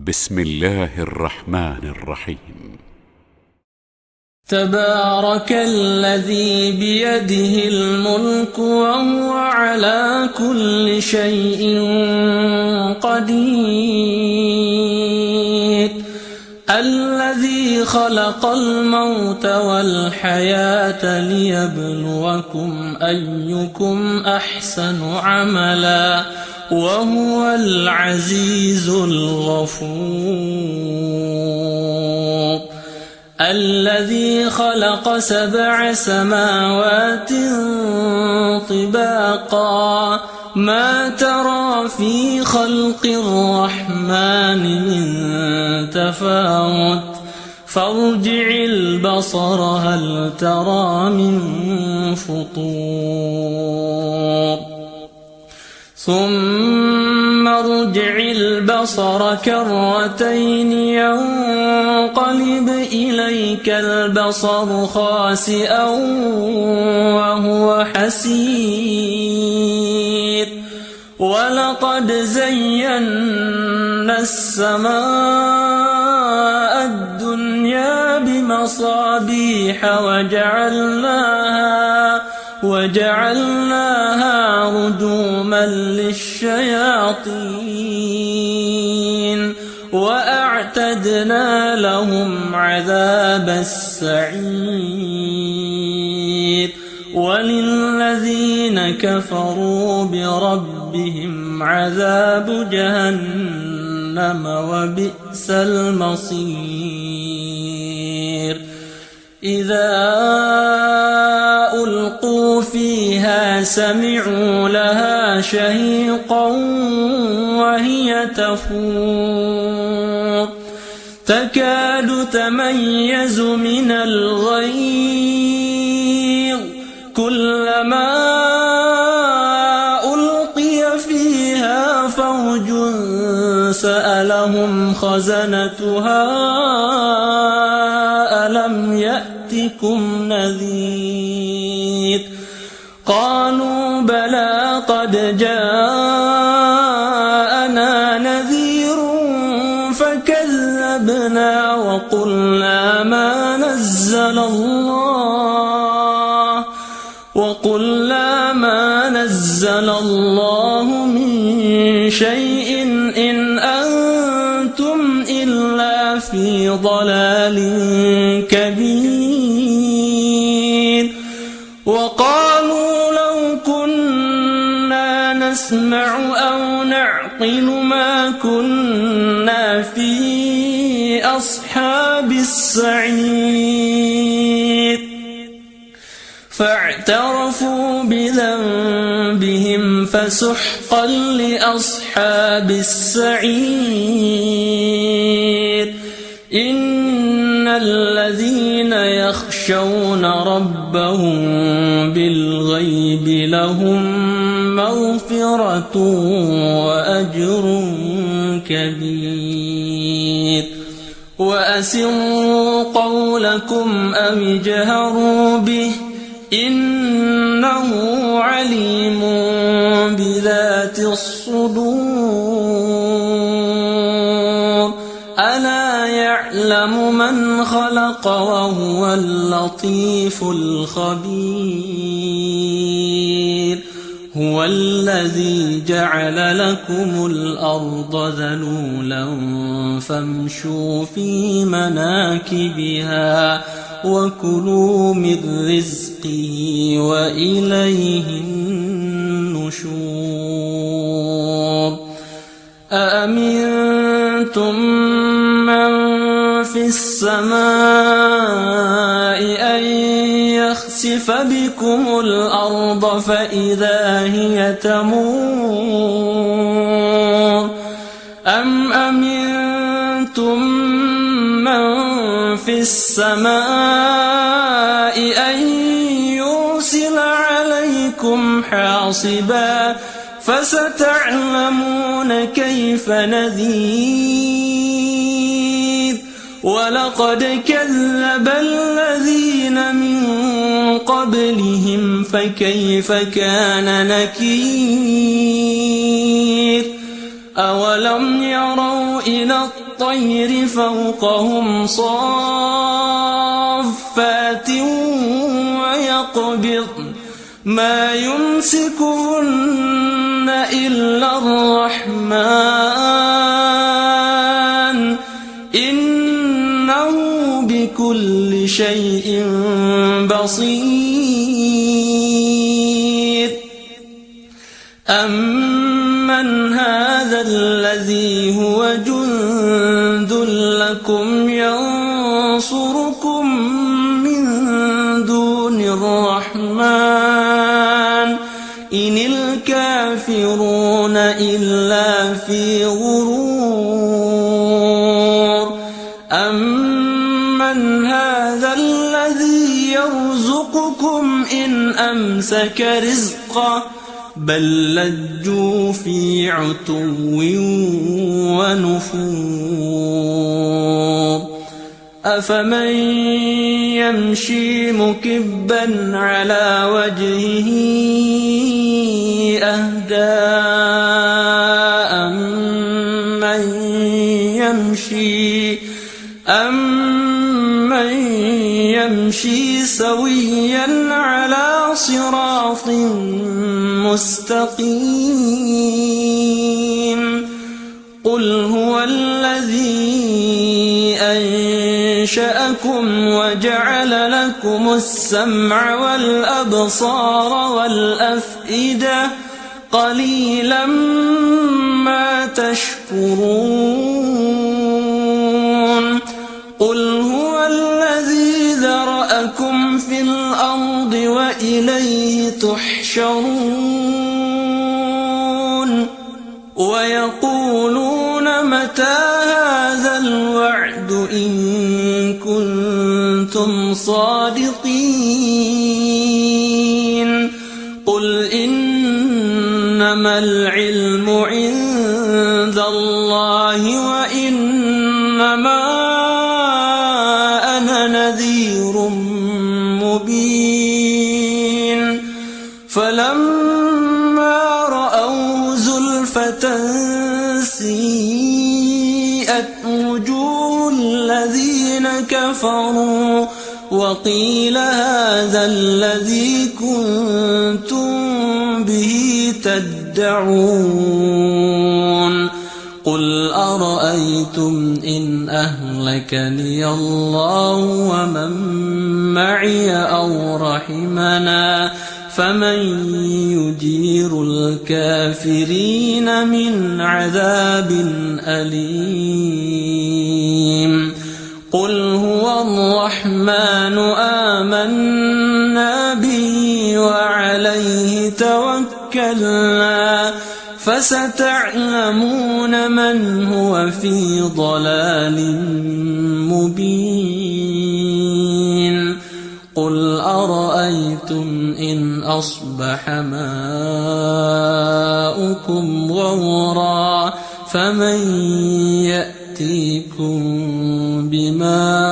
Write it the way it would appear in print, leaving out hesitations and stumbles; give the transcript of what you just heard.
بسم الله الرحمن الرحيم. تبارك الذي بيده الملك وهو على كل شيء قدير، الذي خلق الموت والحياة ليبلوكم أيكم أحسن عملا وهو العزيز الغفور. الذي خلق 7 سماوات طباقا ما ترى في خلق الرحمن من تفاوت فارجع البصر هل ترى من فطور ثم ارجع البصر كرتين ينقلب إليك البصر خاسئا وهو حسير ولقد زينا السماء الدنيا بمصابيح وجعلناها رجوما للشياطين وأعتدنا لهم عذاب السعير وللذين كفروا بربهم عذاب جهنم وبئس المصير. إذا ألقوا فيها سمعوا لها شهيقا وهي تفور تكاد تميز من الغيظ كلما ألقي فيها فوج سألهم خزنتها ألم يأتكم نذير قالوا بلى قد جاءنا نذير فكذبنا وقلنا ما نزل الله من شيء إن أنتم إلا في ضلال كبير. وقالوا لو كنا نسمع أو نعقل ما كنا في أصحاب السعير فاعترفوا بذنبهم فسحقا لأصحاب السعير. إن الذين يخشون ربهم بالغيب لهم مغفرة وأجر كبير. وأسروا قولكم أو اجهروا به إنه عليم بذات الصدور. ألا يعلم من خلق وهو اللطيف الخبير. هو الذي جعل لكم الأرض ذلولا فامشوا في مناكبها وكلوا من رزقه وإليه النشور. أأمنتم من في السماء أن يخسف بكم الأرض فإذا هي تمور أم أمنتم من في السماء أن يرسل عليكم حاصبا فستعلمون كيف نذير. ولقد كذب الذين من قبلهم فكيف كان نكير. أولم يروا إلى الطير فوقهم صافات ويقبضن ما يمسكهن إلا الرحمن إنه بكل شيء بصير أمن هذا الذي هو جند لكم ينصركم من دون الرحمن إن الكافرون إلا في غرور أمن هذا الذي يرزقكم إن أمسك رزقه بل لجوا في عتو ونفور أفمن يمشي مكبا على وجهه أهدى أمن يمشي سويا على صراط مستقيم قل هو الذي أنشأكم وجعل لكم السمع والأبصار والأفئدة قليلا ما تشكرون قل هو الذي ذرأكم في الأرض وإليه تحشرون ويقولون متى هذا الوعد إن كنتم صادقين قل إنما العلم عند الله وإنما أنا نذير مبين فلما رأوا زلفة سيئت وجوه الذين كفروا وقيل هذا الذي كنتم به تدعون قل أرأيتم إن أهلكني الله ومن معي أو رحمنا فمن يجير الكافرين من عذاب أليم قل هو الرحمن آمنا به وعليه توكلنا فستعلمون من هو في ضلال مبين قل أرأيتم إن أصبح ماؤكم غورا فمن يأتيكم بماء